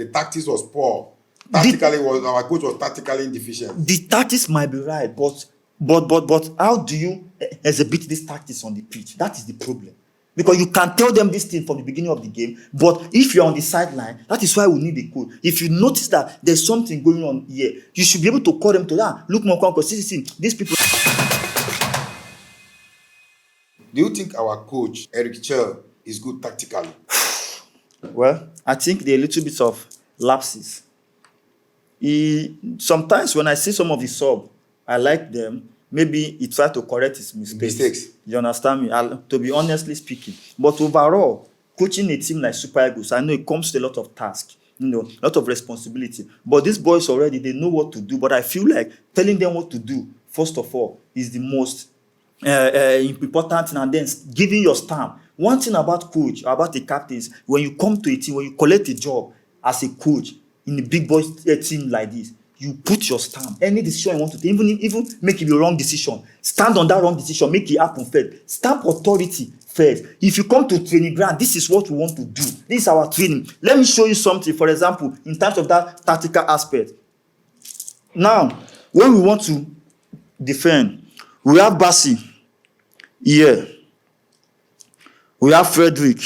The tactics was poor. Tactically, our coach was tactically deficient. The tactics might be right, but how do you exhibit these tactics on the pitch? That is the problem. Because you can tell them this thing from the beginning of the game, but if you're on the sideline, that is why we need a coach. If you notice that there's something going on here, you should be able to call them to that. Look, see, these people. Do you think our coach, Eric Chell, is good tactically? Well, I think there are a little bit of lapses. Sometimes when I see some of the sub, I like them. Maybe he tried to correct his mistakes. You understand me? To be honestly speaking. But overall, coaching a team like Super Eagles, I know it comes to a lot of tasks, a lot of responsibility. But these boys already, they know what to do. But I feel like telling them what to do, first of all, is the most important thing, and then giving your stamp. One thing about coach, about the captains, when you come to a team, when you collect a job as a coach in a big boys team like this, you put your stamp. Any decision you want to take, even make it the wrong decision, stand on that wrong decision, make it happen first. Stamp authority first. If you come to training ground, this is what we want to do. This is our training. Let me show you something, for example, in terms of that tactical aspect. Now, when we want to defend, we have Bassi here. We have Frederick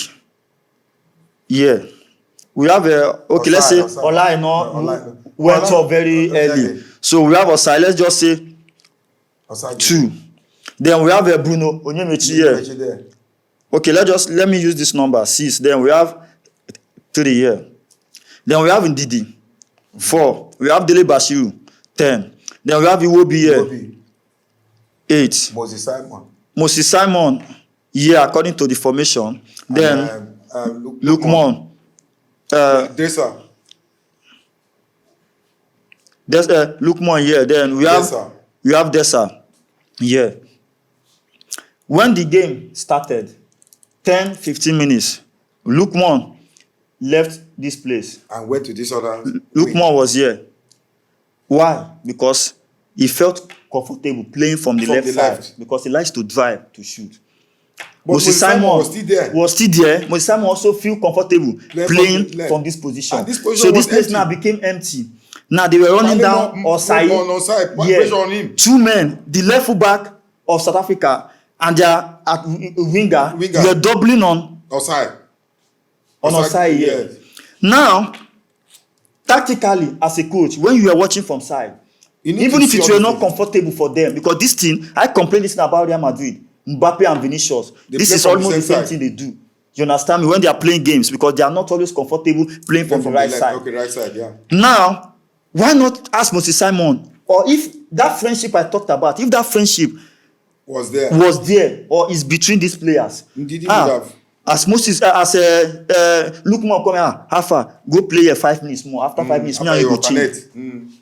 here. We have let's say Ola went up very early. So we have Osai, let's just say 2. Then we have Bruno Onyemechi here. Okay, let me use this number 6. Then we have 3 here. Then we have Ndidi 4. We have Dele Bashiru 10. Then we have Iwobi here 8. Moses Simon here according to the formation. Then Lukman. Dessa. Lukman here. Then we have Dessa here. When the game started, 10-15 minutes, Lukman left this place and went to this other. Lukman was here. Why? Because he felt comfortable playing from the left side because he likes to drive to shoot. But Moses Simon was still there. Moses Simon also feel comfortable playing from this position. So this place now became empty. Now they were running down Osai. Yeah. 2 men, the left full back of South Africa and their winger. They were doubling on Osai. Yeah. Now, tactically, as a coach, when you are watching from side, even if it were not comfortable for them, because this thing, I complained this about Real Madrid, Mbappe and Vinicius. This is almost the same thing they do. You understand me? When they are playing games, because they are not always comfortable playing from the right side. Okay, right side, yeah. Now, why not ask Moses Simon? Or if that friendship I talked about, if that friendship was there or is between these players, as Moses, Lukman come here, Alpha, go play here 5 minutes more. After 5 minutes, me and you go change.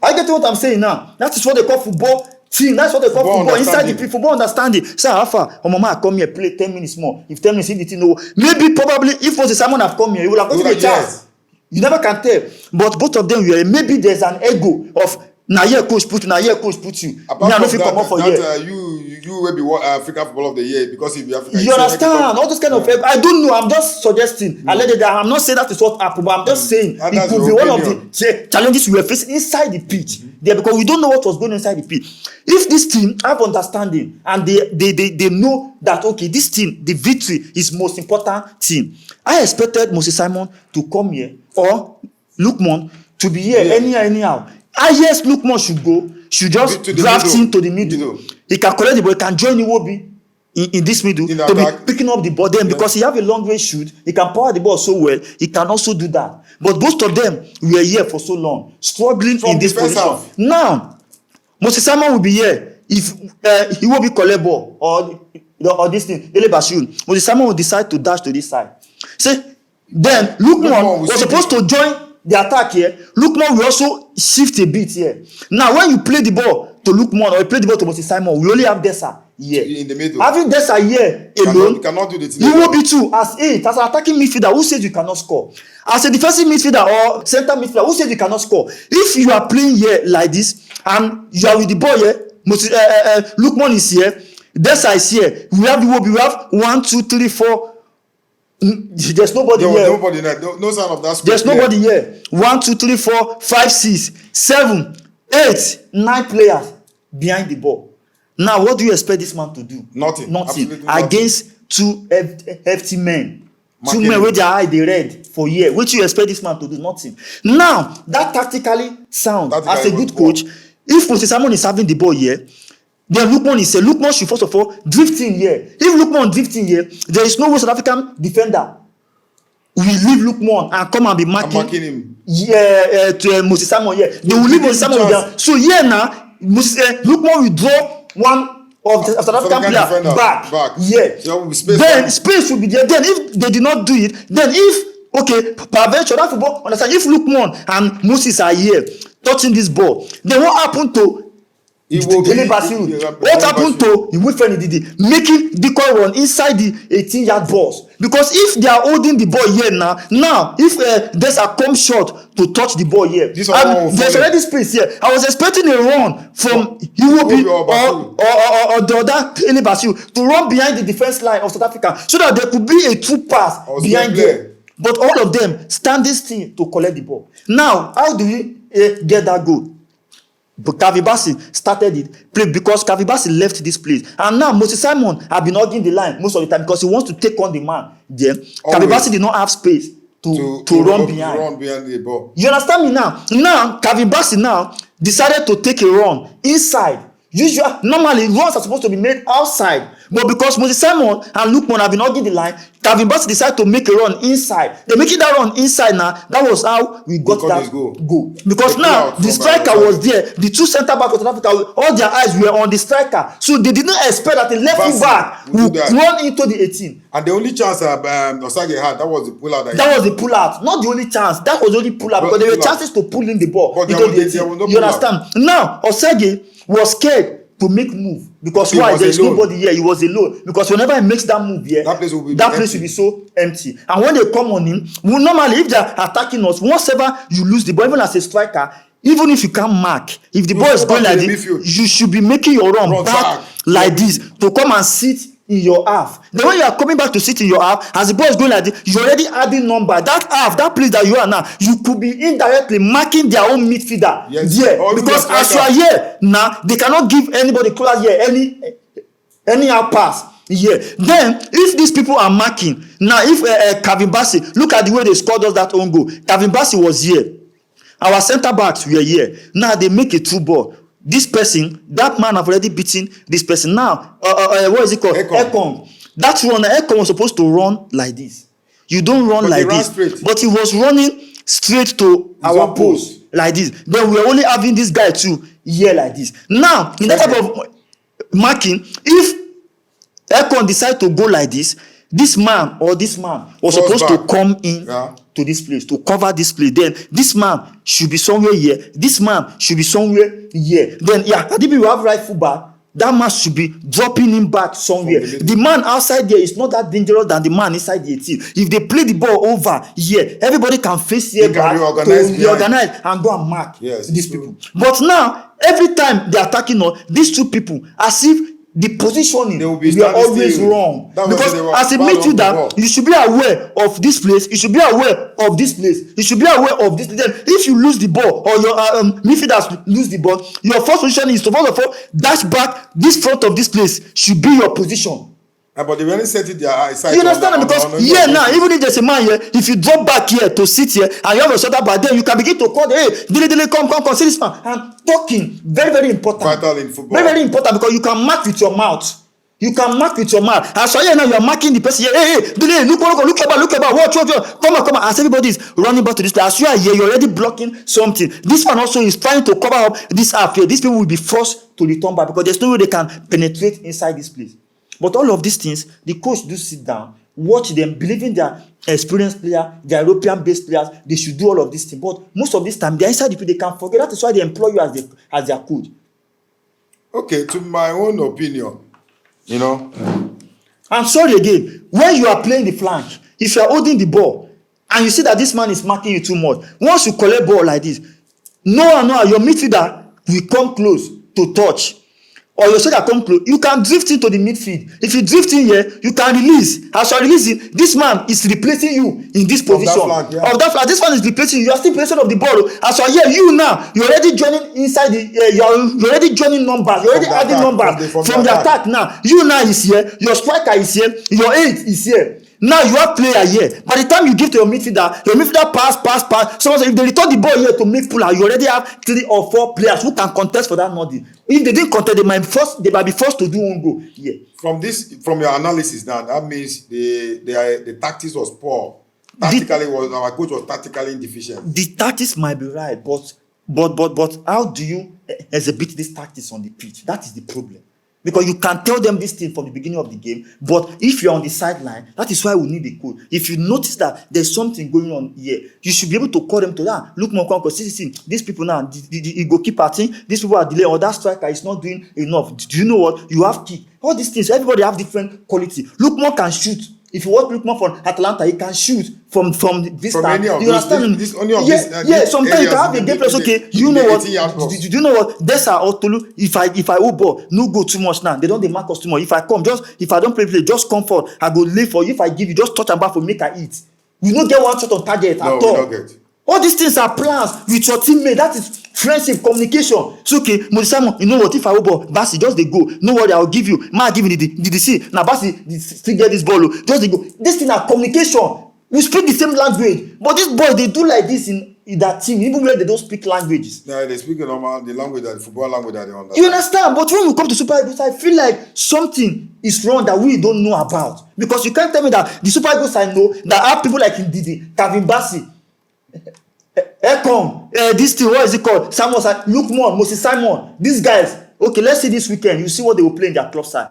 I get what I'm saying now. That is what they call football team. That's what they call football inside the football understanding. Say, Alpha, mama, come here, play 10 minutes more. If 10 minutes, if the team no, maybe probably if Moses Simon have come here, he would have gotten a chance. You never can tell. But both of them, maybe there's an ego of now here coach put you, now here coach put you. Apart from that, you will be African Footballer of the Year because if you African. You understand all those kind of. I don't know. I'm just suggesting. I let it down. I'm not saying that is what happened, but I'm just saying it could be one of the challenges we were facing inside the pitch. There, because we don't know what was going on inside the pitch. If this team have understanding and they know that okay, this team, the victory is most important thing. I expected Moses Simon to come here or Lukman to be here anyhow. Yes, Lukman should just draft him to the middle. He can collect the ball, he can join Iwobi in this middle to be picking up the ball. Then because he have a long range shoot, he can power the ball so well, he can also do that. But both of them were here for so long, struggling in this position. Now, Moses Simon will be here if Iwobi collect ball or this thing, Dele Bashiru. Moses Simon will decide to dash to this side. See, then Lukman was supposed to join the attack here. Lukman will also shift a bit here. Now, when you play the ball to Lukman or you play the ball to Moses Simon, we only have Dessa here. In the middle. Having Dessa here alone, you cannot do the thing. You will be too. As an attacking midfielder, who says you cannot score? As a defensive midfielder or center midfielder, who says you cannot score? If you are playing here like this and you are with the ball here, Lukman is here, Dessa is here. We have 1, 2, 3, 4. There's nobody here. Nobody there. No sign of that space. There's nobody here. 1, 2, 3, 4, 5, 6, 7, 8, 9 players behind the ball. Now, what do you expect this man to do? Nothing. Against two hefty men. Two men with their eye they read for years. What do you expect this man to do? Nothing. Now, that tactically sound as a good coach. If Moses Simon is having the ball here, then Lukman should first of all drift in here. If Lukman drift in here, there is no way South African defender will leave Lukman and come and be marking him. To Moses Simon here. They will leave Moses Simon there. So here now, Lukman will draw one of the South African player back. Yeah. Then space will be there. Then if they did not do it, then peradventure that football understand if Lukman and Moses are here touching this ball, then what happened to what happened to Wilfred Ndidi making decoy run inside the 18-yard box? Because if they are holding the ball here now if there's a come short to touch the ball here, there's already space here. I was expecting a run from Iwobi or the other Elebasiu to run behind the defense line of South Africa so that there could be a true pass behind there. But all of them standing still to collect the ball. Now, how do we get that goal? But Kavibasi started it because Kavibasi left this place. And now Moses Simon have been hogging the line most of the time because he wants to take on the man there. Kavibasi did not have space to run behind the ball. You understand me now? Now, Kavibasi now decided to take a run inside. Usually, normally, runs are supposed to be made outside. But because Moses Simon and Lukman have been hogging the line, Calvin Bassey decided to make a run inside. They're making that run inside now. That was how we got that goal. Because now, the striker was there. The two centre-backs of South Africa, all their eyes were on the striker. So they didn't expect that the left back would run into the 18. And the only chance Osage had, that was the pull-out. That was the pull-out. Not the only chance. That was the only pull-out. Because there were chances to pull in the ball into the 18. You understand? Now, Osage was scared to make move because why? There is nobody here. He was alone. Because whenever he makes that move here, that place will be so empty. And when they come on him, normally if they are attacking us, once ever you lose the ball, even as a striker, even if you can't mark, if the ball is going like this, you should be making your run back like this to come and sit in your half. Then when you are coming back to sit in your half, as the ball is going like this, you're already adding number. That half, that place that you are now, you could be indirectly marking their own midfielder. Yes. Yeah. Because as you are here now, they cannot give anybody closer here any out pass. Yeah. Then if these people are marking, now if Calvin Bassey, look at the way they scored us that own goal. Calvin Bassey was here. Our centre backs were here. Now they make a true ball. This person, that man have already beaten this person. Now, what is it called? Ekong. That runner, Ekong was supposed to run like this. You don't run like this. Straight. But he was running straight to our post like this. Then we are only having this guy too here like this. Now, in that type of marking, if Ekong decide to go like this, this man was supposed to come in to this place, to cover this place. Then this man should be somewhere here. This man should be somewhere here. Then, Adibi will have right fullback. That man should be dropping him back somewhere. The man outside there is not that dangerous than the man inside the 18. If they play the ball over here, everybody can face here back to reorganize and go and mark these people. But now, every time they are attacking us, these two people, as if the positioning we are always wrong. Because as a midfielder, you should be aware of this place. You should be aware of this place. You should be aware of this. Then if you lose the ball or your midfielders lose the ball, your first position is to first of all dash back. This front of this place should be your position. But they really set it their eyes. You understand? Because now, even if there's a man here, if you drop back here to sit here and you have a shoulder back, then you can begin to call, hey, Dele, come, see this man. And talking, very, very important. Vital in football. Very, very important because you can mark with your mouth. You can mark with your mouth. As for here now, you are marking the person here. Hey, Dele, look about, watch. Come on. As everybody is running back to this place, as you are here, you're already blocking something. This one also is trying to cover up this half here. These people will be forced to return back because there's no way they can penetrate inside this place. But all of these things, the coach do sit down, watch them, believe in their experienced player, their European-based players. They should do all of these things. But most of this time, they're inside the field. They can forget. That is why they employ you as their coach. Okay, to my own opinion, I'm sorry again. When you are playing the flank, if you are holding the ball, and you see that this man is marking you too much, once you collect ball like this, no, your midfielder will come close to touch. or your striker come close, you can drift into the midfield. If you drift in here, you can release. As you are releasing, this man is replacing you in this position. Of that flank, this one is replacing you. You are still possession of the ball. As you are here, you now, you're already joining inside the, you're already joining numbers. You're already adding numbers from the attack now. You now is here, your striker is here, your 8 is here. Now you have player here. By the time you give to your midfielder pass. So if they return the ball here to midfielder, you already have 3 or 4 players who can contest for that nothing. If they didn't contest, they might be forced to do one goal. Yeah. From your analysis now, that means the tactics was poor. Tactically, our coach was tactically deficient. The tactics might be right, but how do you exhibit these tactics on the pitch? That is the problem. Because you can tell them this thing from the beginning of the game, but if you're on the sideline, that is why we need a coach. If you notice that there's something going on here, you should be able to call them to that. Look, Monkonko, see, these people now, the goalkeeper thing, these people are delaying, or that striker is not doing enough. Do you know what? You have kick. All these things, everybody have different quality. Lookman can shoot. If you watch Lookman from Atlanta, he can shoot from this time. You understand? Sometimes you can have a game place. Okay, you know what? Do you know what? Dessa or Tolu, if I hold ball, no go too much now. They don't mark us too much. If I don't play, just come forward. I go lay for you. If I give you, just touch and back for make I eat. You don't get one shot on target at all. We don't get. All these things are plans with your teammate. That is friendship, communication. It's okay. Moses Simon, you know what? If I will ball, Basi, just they go. No worry, I'll give you. Man, give me the DC. Now, Basi, still get this ball. Just they go. This thing are communication. We speak the same language. But these boys, they do like this in that team, even when they don't speak languages. Yeah, they speak the language, the football language that they understand. You understand? But when we come to Super Eagles, I feel like something is wrong that we don't know about. Because you can't tell me that the Super Eagles I know that have people like Ndidi, Kevin Basi, this thing, what is it called? Samuel, Lookman, Moses Simon, these guys. Okay, let's see this weekend. You see what they will play in their club side.